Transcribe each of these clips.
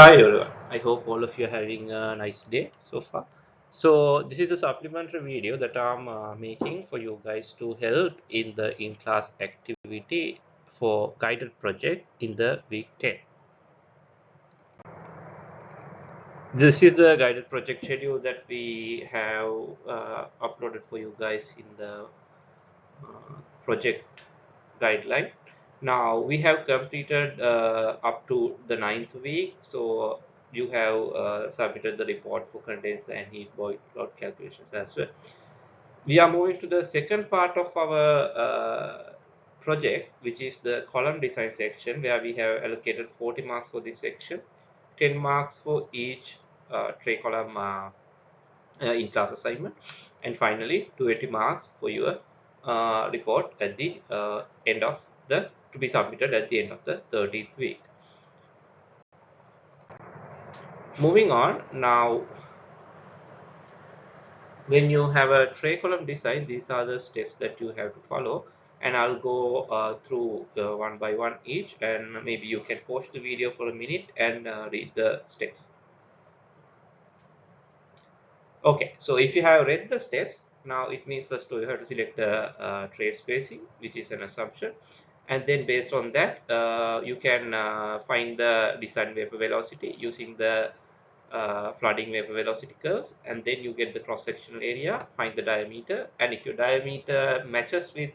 Hi everyone. I hope all of you are having a nice day so far. So this is a supplementary video that I'm making for you guys to help in the in-class activity for guided project in the week 10. This is the guided project schedule that we have uploaded for you guys in the project guideline. Now we have completed up to the 9th week, so you have submitted the report for condenser and heat boil load calculations as well. We are moving to the second part of our project, which is the column design section, where we have allocated 40 marks for this section, 10 marks for each tray column in-class assignment, and finally 280 marks for your report at the end of the to be submitted at the end of the 13th week. Moving on now, when you have a tray column design, these are the steps that you have to follow, and I'll go through one by one each, and maybe you can pause the video for a minute and read the steps. Okay, so if you have read the steps, now it means first you have to select the tray spacing, which is an assumption, and then based on that you can find the design vapor velocity using the flooding vapor velocity curves, and then you get the cross-sectional area, find the diameter, and if your diameter matches with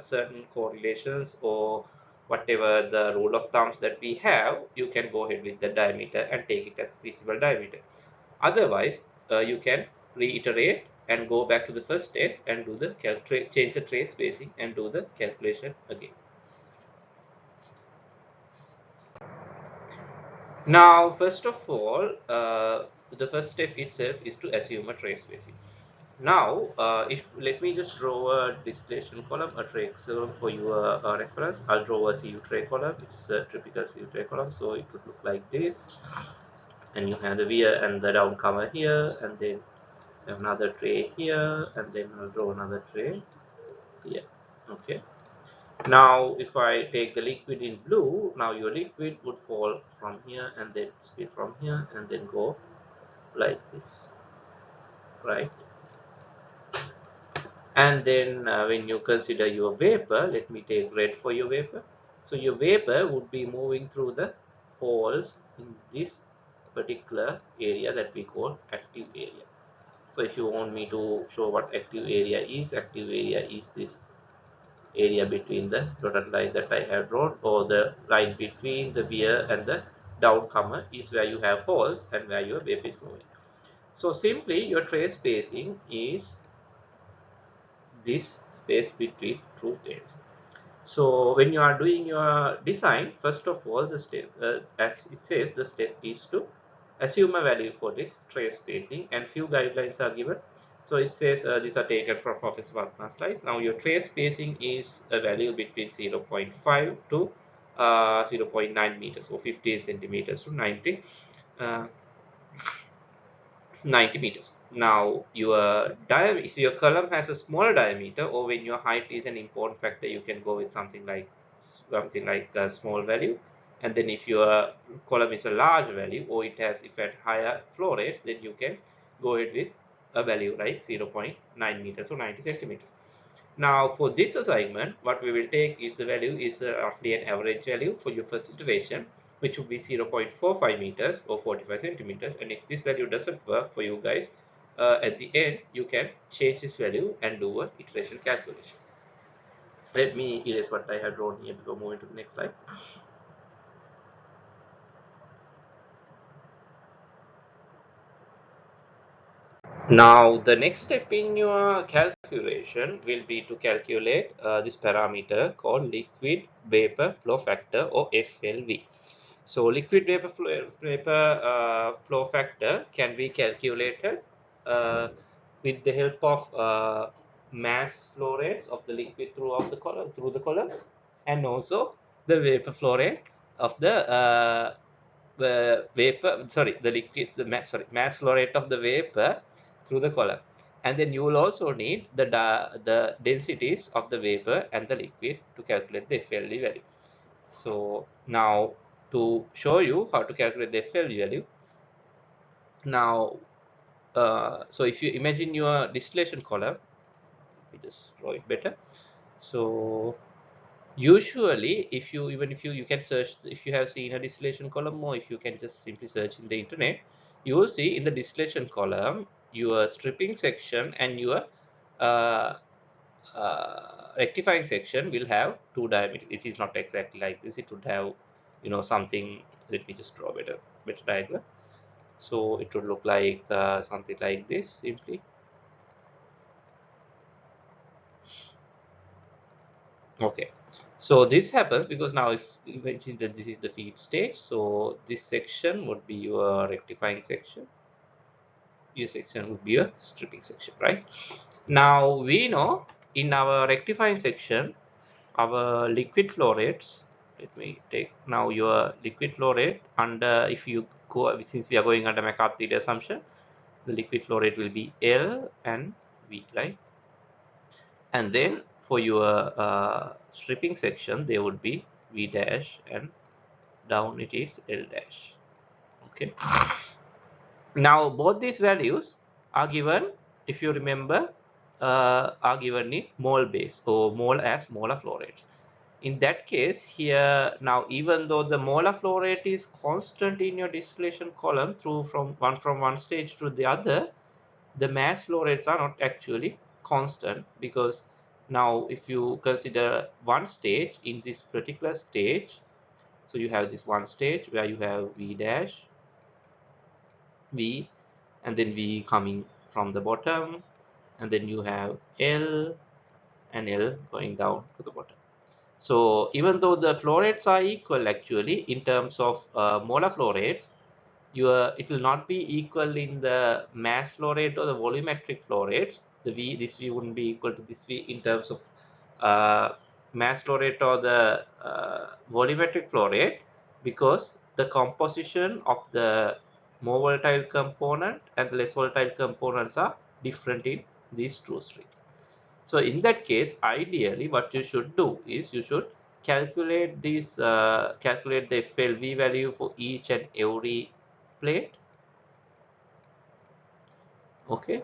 certain correlations or whatever the rule of thumbs that we have, you can go ahead with the diameter and take it as feasible diameter. Otherwise, you can reiterate and go back to the first step and do the change the tray spacing and do the calculation again. Now, first of all, the first step itself is to assume a tray spacing. Now, if let me just draw a distillation column, a tray column for your reference. I'll draw a CU tray column. It's a typical CU tray column, so it would look like this. And you have the weir and the downcomer here, and then another tray here, and then I'll draw another tray here. Okay. Now, if I take the liquid in blue, now your liquid would fall from here and then spit from here and then go like this, right? And then when you consider your vapor, let me take red for your vapor. So your vapor would be moving through the holes in this particular area that we call active area. So if you want me to show what active area is this area between the dotted line that I have drawn, or the line between the weir and the downcomer is where you have holes and where your vapor is moving. So simply your tray spacing is this space between two trays. So when you are doing your design, first of all, the step, as it says, the step is to assume a value for this tray spacing, and few guidelines are given. So it says these are taken from Professor Varma's slides. Now your tray spacing is a value between 0.5 to 0.9 meters, or 50 centimeters to 90 meters. Now your diameter, if your column has a smaller diameter, or when your height is an important factor, you can go with something like a small value. And then if your column is a large value, or if it higher flow rates, then you can go ahead with a value like 0.9 meters or 90 centimeters. Now for this assignment, what we will take is the value is roughly an average value for your first iteration, which would be 0.45 meters or 45 centimeters. And if this value doesn't work for you guys, at the end you can change this value and do a iteration calculation. Let me erase what I have drawn here before moving to the next slide. Now the next step in your calculation will be to calculate this parameter called liquid vapor flow factor, or FLV. So liquid vapor flow factor can be calculated with the help of mass flow rates of the liquid through the column, and also the vapor flow rate of the vapor, sorry, the liquid, mass flow rate of the vapor through the column. And then you will also need the densities of the vapor and the liquid to calculate the FLV value. So now to show you how to calculate the FLV value. Now, so if you imagine your distillation column, let me just draw it better. So usually, if you you can search, if you have seen a distillation column, or if you can just simply search in the internet, you will see in the distillation column your stripping section and your uh, rectifying section will have two diameters. It is not exactly like this. It would have, something. Let me just draw better diagram. So it would look like something like this simply. Okay, so this happens because now if you imagine that this is the feed stage, so this section would be your rectifying section, your section would be a stripping section, right? Now we know in our rectifying section, our liquid flow rates, let me take now your liquid flow rate under, if you go, since we are going under McCarthy assumption, the liquid flow rate will be L and V, right? And then for your stripping section, there would be V dash, and down it is L dash. Okay, now both these values are given, if you remember, are given in mole base, or mole as molar flow rates. In that case here, now even though the molar flow rate is constant in your distillation column from one stage to the other, the mass flow rates are not actually constant, because now if you consider one stage, in this particular stage, so you have this one stage where you have V dash, V, and then V coming from the bottom, and then you have L and L going down to the bottom. So even though the flow rates are equal, actually in terms of molar flow rates, it will not be equal in the mass flow rate or the volumetric flow rates. This V wouldn't be equal to this V in terms of mass flow rate or the volumetric flow rate, because the composition of the more volatile component and the less volatile components are different in these two streams. So in that case, ideally what you should do is you should calculate calculate the FLV value for each and every plate. Okay,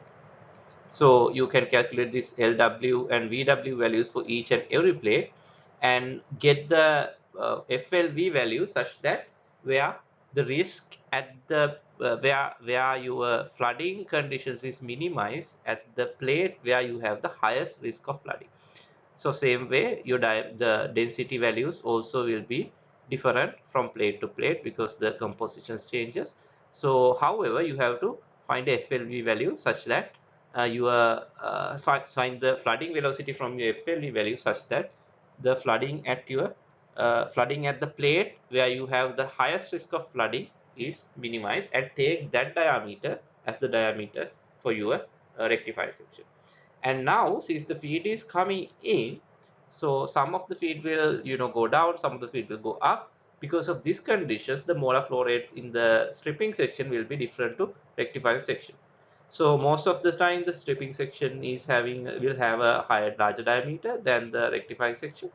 so you can calculate this LW and VW values for each and every plate, and get the FLV value such that where the risk at the where your flooding conditions is minimized at the plate where you have the highest risk of flooding. So same way the density values also will be different from plate to plate because the composition changes. So however, you have to find a FLV value such that find the flooding velocity from your FLV value such that the flooding at the plate where you have the highest risk of flooding is minimized, and take that diameter as the diameter for your rectifier section. And now since the feed is coming in, so some of the feed will go down, some of the feed will go up. Because of these conditions, the molar flow rates in the stripping section will be different to rectifying section. So most of the time the stripping section will have a larger diameter than the rectifying section.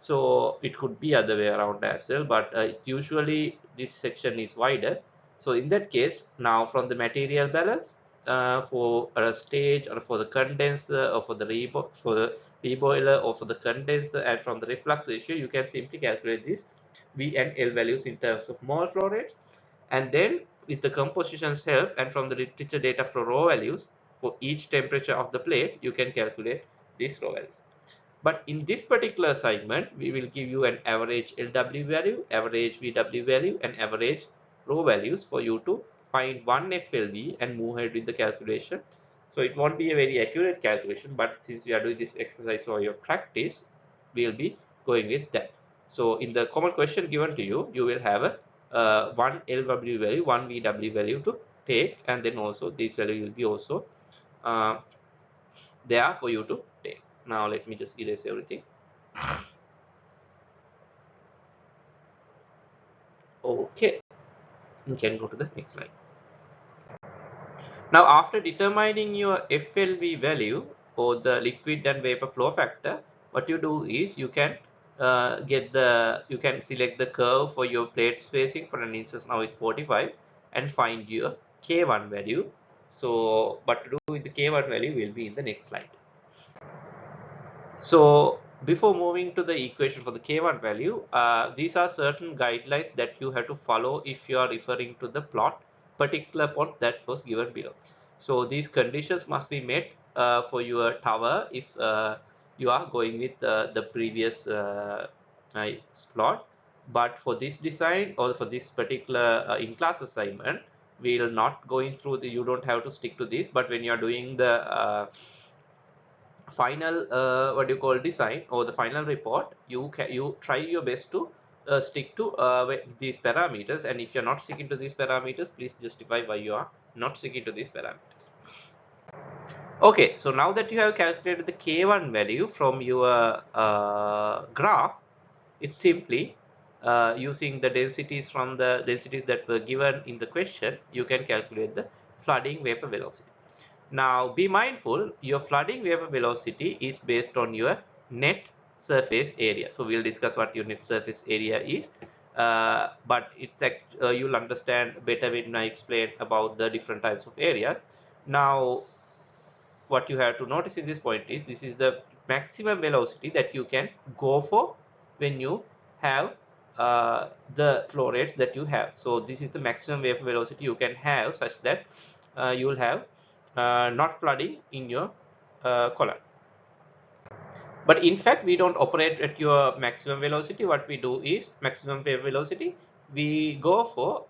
So it could be other way around as well, but usually this section is wider. So in that case, now from the material balance, for a stage, or for the condenser, or for the reboiler, or for the condenser, and from the reflux ratio, you can simply calculate this V and L values in terms of mole flow rates. And then with the composition's help and from the literature data for raw values for each temperature of the plate, you can calculate these raw values. But in this particular assignment, we will give you an average LW value, average VW value, and average rho values for you to find one FLV and move ahead with the calculation. So it won't be a very accurate calculation, but since we are doing this exercise for your practice, we will be going with that. So in the common question given to you, you will have a one LW value, one VW value to take, and then also this value will be also uh, there for you to take. Now let me just erase everything. Okay, you can go to the next slide. Now after determining your FLV value, or the liquid and vapor flow factor, what you do is you can you can select the curve for your plate spacing. For an instance, now it's 45, and find your K1 value. So what to do with the K1 value will be in the next slide. So before moving to the equation for the K1 value, these are certain guidelines that you have to follow if you are referring to the particular plot that was given below. So these conditions must be met for your tower if you are going with the previous plot. But for this design or for this particular in-class assignment, we'll not going through you don't have to stick to this. But when you are doing the final what you call design or the final report, you try your best to stick to these parameters, and if you're not sticking to these parameters, please justify why you are not sticking to these parameters. Okay, so now that you have calculated the K1 value from your graph, it's simply using the densities from the densities that were given in the question, you can calculate the flooding vapor velocity. Now be mindful, your flooding vapor velocity is based on your net surface area. So we'll discuss what your net surface area is, but you'll understand better when I explain about the different types of areas. Now what you have to notice in this point is this is the maximum velocity that you can go for when you have the flow rates that you have. So this is the maximum vapor velocity you can have, such that you will have not flooding in your column. But in fact, we don't operate at your maximum velocity. What we do is maximum vapor velocity, we go for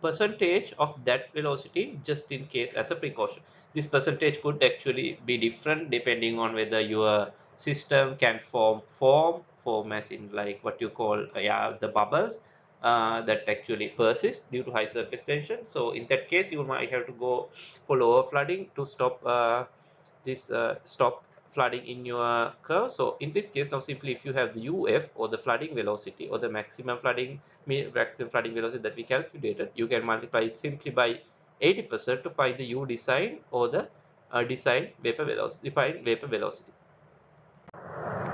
percentage of that velocity just in case as a precaution. This percentage could actually be different depending on whether your system can form as in like what you call the bubbles that actually persist due to high surface tension. So in that case, you might have to go for lower flooding to stop flooding in your curve. So in this case, now simply if you have the UF or the flooding velocity or the maximum flooding velocity that we calculated, you can multiply it simply by 80% to find the U design or the defined vapor velocity.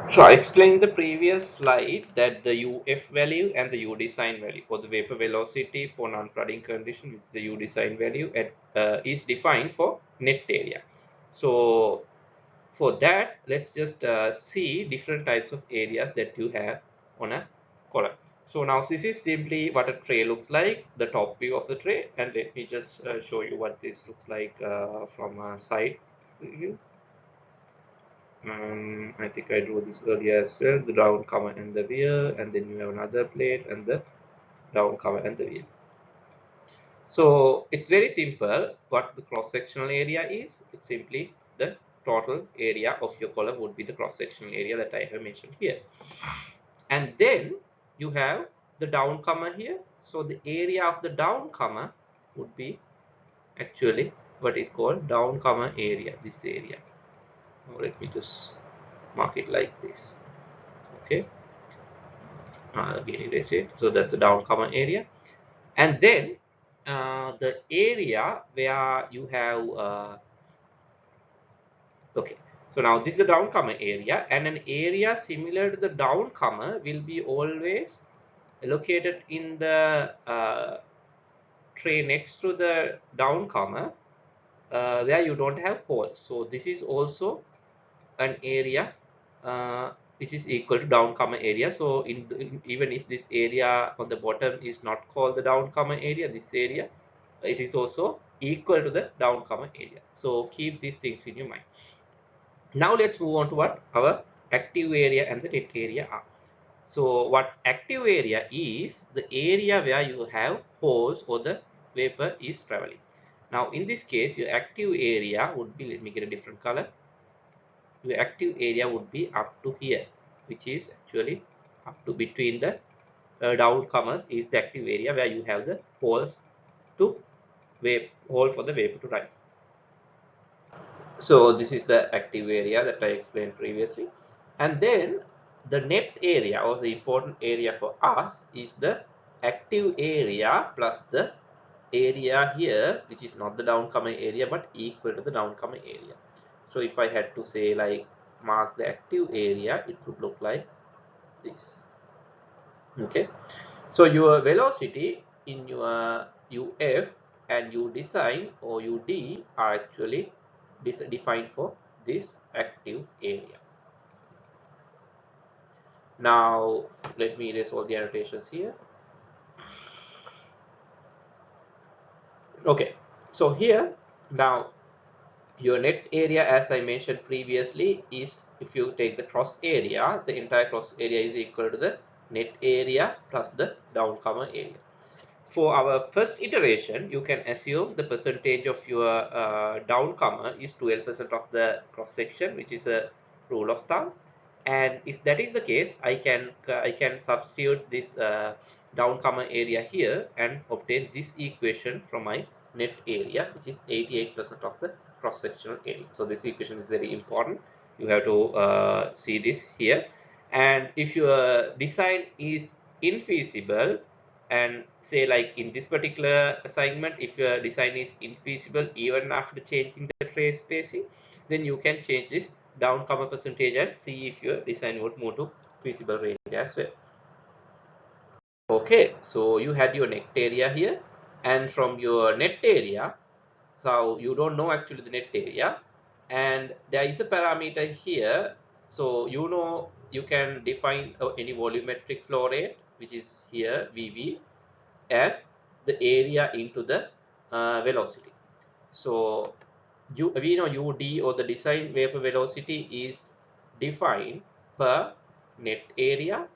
So I explained the previous slide that the UF value and the U design value for the vapor velocity for non-flooding condition with the U design value is defined for net area. So for that, let's just see different types of areas that you have on a column. So now this is simply what a tray looks like, the top view of the tray, and let me just show you what this looks like from a side view. I think I drew this earlier as well, the down cover and the rear, and then you have another plate and the down cover and the rear. So it's very simple. What the cross-sectional area is, it's simply the total area of your column would be the cross-sectional area that I have mentioned here. And then you have the down comma here. So the area of the down comma would be actually what is called down comma area, this area. Now let me just mark it like this. Okay. Again erase it. So that's the down comma area. And then the area where you have okay, so now this is the down comma area, and an area similar to the down comma will be always located in the tray next to the down comma where you don't have holes. So this is also an area which is equal to down comma area. So even if this area on the bottom is not called the down comma area, this area it is also equal to the down comma area. So keep these things in your mind. Now let's move on to what our active area and the net area are. So what active area is the area where you have holes or the vapor is traveling. Now in this case, your active area would be, let me get a different color. Your active area would be up to here, which is actually up to between the down commas is the active area where you have the holes to hole for the vapor to rise. So this is the active area that I explained previously, and then the net area or the important area for us is the active area plus the area here, which is not the down comma area but equal to the down comma area. So if I had to say like mark the active area, it would look like this. Okay, so your velocity in your UF and U design or UD are actually defined for this active area. Now let me erase all the annotations here. Okay, so here now your net area, as I mentioned previously, is if you take the cross area, the entire cross area is equal to the net area plus the downcomer area. For our first iteration, you can assume the percentage of your downcomer is 12% of the cross section, which is a rule of thumb. And if that is the case, I can substitute this downcomer area here and obtain this equation from my net area, which is 88% of the cross sectional area. So this equation is very important. You have to see this here. And if your design is infeasible, and say like in this particular assignment, if your design is infeasible even after changing the trace spacing, then you can change this downcomer percentage and see if your design would move to feasible range as well. Okay, so you had your net area here, and from your net area, so you don't know actually the net area, and there is a parameter here, so you know you can define any volumetric flow rate, which is here VV, as the area into the velocity. So we know UD, or the design vapor velocity, is defined per net area.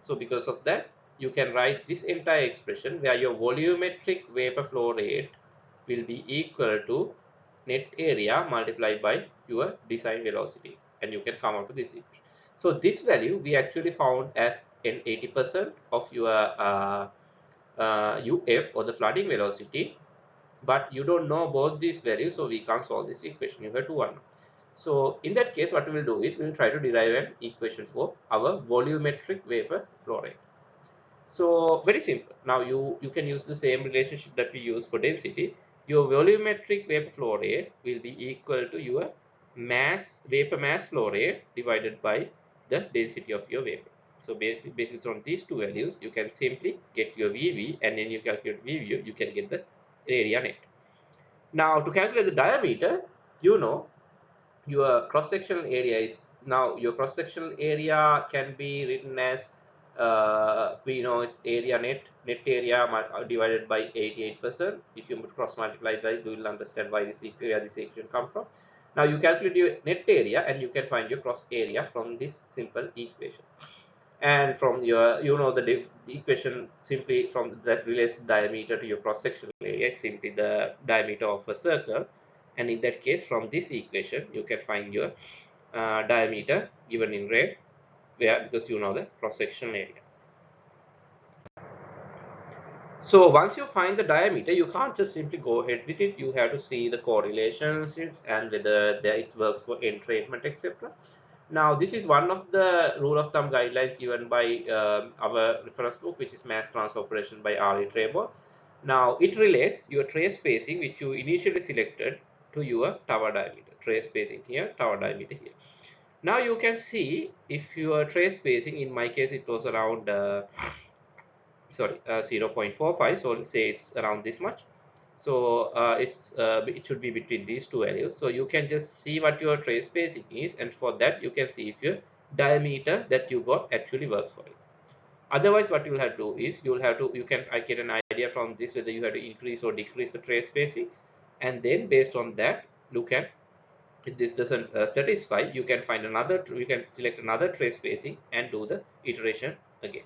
So because of that, you can write this entire expression where your volumetric vapor flow rate will be equal to net area multiplied by your design velocity, and you can come up with this equation. So this value we actually found as an 80% of your UF, or the flooding velocity, but you don't know both these values, so we can't solve this equation. You have to unknown. So in that case, what we will do is we will try to derive an equation for our volumetric vapor flow rate. So very simple. Now you can use the same relationship that we use for density. Your volumetric vapor flow rate will be equal to your vapor mass flow rate divided by the density of your vapor. So based on these two values, you can simply get your VV, and then you calculate VV, you can get the area net. Now to calculate the diameter, you know your cross-sectional area is, now your cross-sectional area can be written as we know it's area net area divided by 88%. If you cross multiply that, you will understand where this equation come from. Now you calculate your net area and you can find your cross area from this simple equation. And from your, the equation simply from that relates diameter to your cross sectional area. It's simply the diameter of a circle, and in that case, from this equation you can find your diameter given in red, where because you know the cross sectional area. So once you find the diameter, you can't just simply go ahead with it. You have to see the correlations and whether it works for entrainment, etc. Now, this is one of the rule of thumb guidelines given by our reference book, which is Mass Transfer Operation by R.E. Treybolt. Now, it relates your trace spacing, which you initially selected, to your tower diameter. Trace spacing here, tower diameter here. Now, you can see if your trace spacing, in my case, it was around 0.45, so let's say it's around this much. So it should be between these two values. So you can just see what your trace spacing is, and for that you can see if your diameter that you got actually works for it. Otherwise, what you will have to do is you can get an idea from this whether you have to increase or decrease the trace spacing, and then based on that, look at if this doesn't satisfy, you can select another trace spacing and do the iteration again.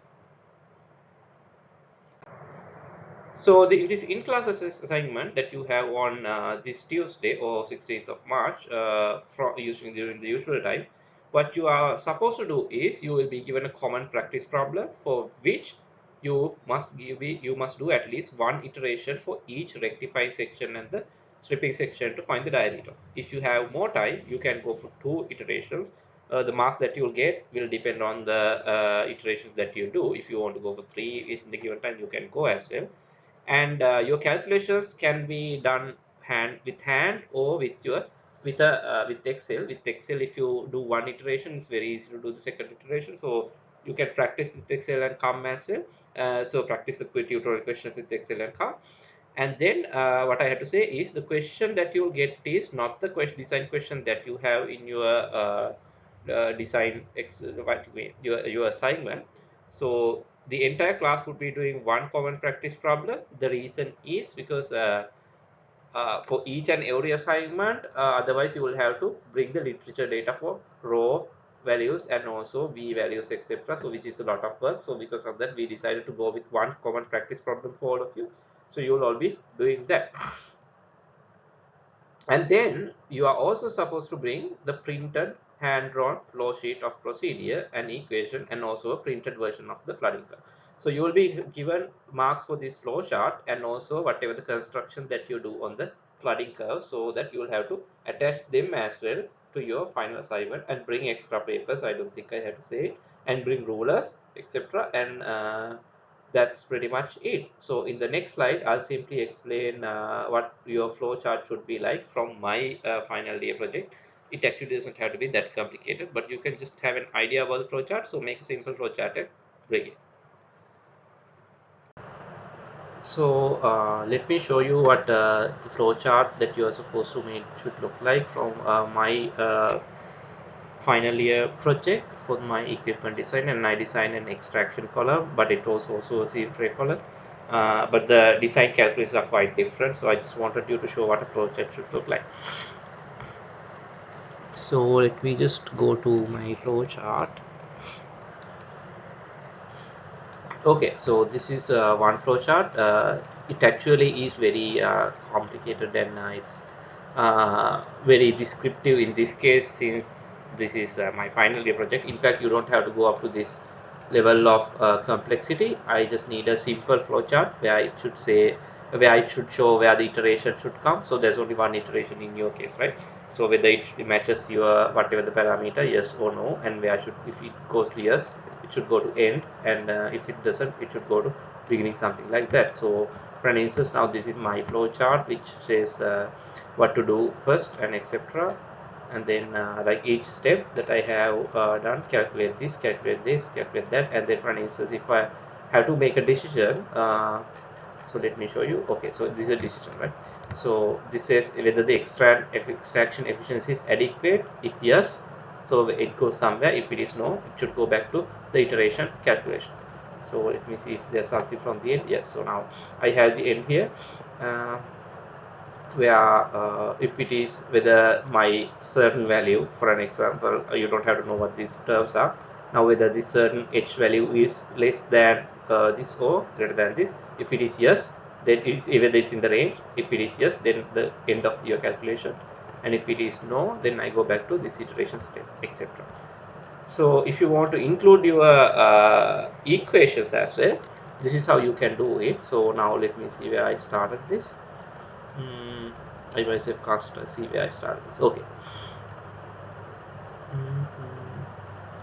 So this in-class assignment that you have on this Tuesday or 16th of March, during the usual time, what you are supposed to do is you will be given a common practice problem for which you must do at least one iteration for each rectifying section and the stripping section to find the diameter. If you have more time, you can go for 2 iterations. The marks that you will get will depend on the iterations that you do. If you want to go for 3 in the given time, you can go as well. And your calculations can be done with hand or with Excel. With Excel, if you do one iteration, it's very easy to do the second iteration. So you can practice with Excel and COM as well. So practice the tutorial questions with Excel and COM. And then what I have to say is the question that you'll get is not the design question that you have in your design your assignment. So the entire class would be doing one common practice problem. The reason is because for each and every assignment, otherwise you will have to bring the literature data for row values and also v values, etc. So which is a lot of work. So because of that, we decided to go with one common practice problem for all of you. So you will all be doing that. And then you are also supposed to bring the printed hand-drawn flow sheet of procedure and equation, and also a printed version of the flooding curve. So you will be given marks for this flow chart and also whatever the construction that you do on the flooding curve, so that you will have to attach them as well to your final assignment and bring extra papers. I don't think I have to say it, and bring rulers, etc. And that's pretty much it. So in the next slide, I'll simply explain what your flow chart should be like from my final year project. It actually doesn't have to be that complicated, but you can just have an idea about the flow chart. So make a simple flow chart and bring it. So let me show you what the flow chart that you are supposed to make should look like from my final year project for my equipment design. And I designed an extraction column, but it was also a sieve tray column. But the design calculations are quite different, so I just wanted you to show what a flowchart should look like. So let me just go to my flowchart. Okay, so this is one flowchart. It actually is very complicated, and it's very descriptive in this case, since this is my final year project. In fact, you don't have to go up to this level of complexity. I just need a simple flowchart where it should say, where it should show where the iteration should come. So there's only one iteration in your case, right? So whether it matches your whatever the parameter, yes or no, and where should, if it goes to yes, it should go to end, and if it doesn't, it should go to beginning, something like that. So for an instance, now this is my flow chart which says what to do first and etc. And then like each step that I have done, calculate this, calculate this, calculate that. And then for an instance, if I have to make a decision, so let me show you. Okay, so this is a decision, right? So this says whether the extraction efficiency is adequate. If yes, so it goes somewhere. If it is no, it should go back to the iteration calculation. So let me see if there's something from the end. Yes, so now I have the end here, where if it is whether my certain value, for an example, you don't have to know what these terms are. Now whether this certain h value is less than this or greater than this. If it is yes, then it's either it's in the range. If it is yes, then the end of your calculation, and if it is no, then I go back to this iteration step, etc. So if you want to include your equations as well, this is how you can do it. So now let me see where I started this. I myself can't see where I started this. Okay.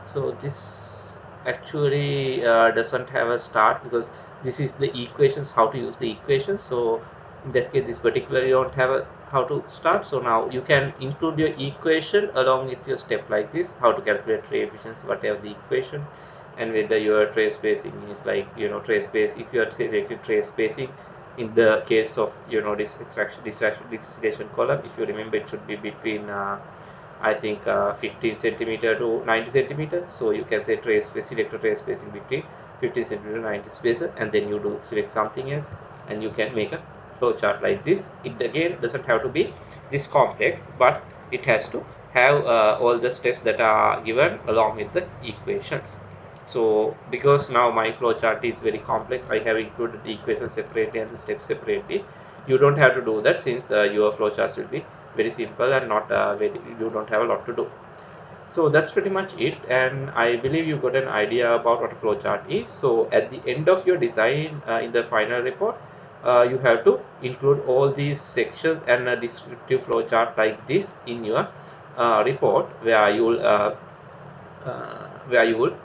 So this actually doesn't have a start, because this is the equations, how to use the equations. So in this case, this particular you don't have a how to start. So now you can include your equation along with your step like this, how to calculate tray efficiency, whatever the equation, and whether your tray spacing is like, tray space. If you are taking tray spacing in the case of, this distillation column, if you remember, it should be between I think 15 centimeter to 90 centimeter. So you can say tray space, select a tray spacing between 15 centimeter to 90 spacer, and then you do select something else, and you can make a flow chart like this. It again doesn't have to be this complex, but it has to have all the steps that are given along with the equations. So because now my flow chart is very complex, I have included the equations separately and the steps separately. You don't have to do that, since your flow charts will be very simple and not you don't have a lot to do. So that's pretty much it, and I believe you got an idea about what a flowchart is. So at the end of your design, in the final report, you have to include all these sections and a descriptive flowchart like this in your report, where you will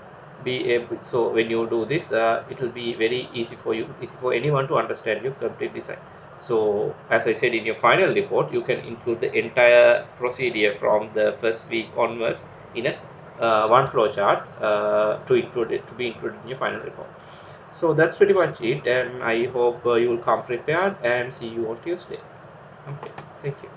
be able. So when you do this, it will be very easy for you, easy for anyone to understand your complete design. So as I said, in your final report, you can include the entire procedure from the first week onwards in a one flow chart to be included in your final report. So that's pretty much it, and I hope you will come prepared, and see you on Tuesday. Okay, thank you.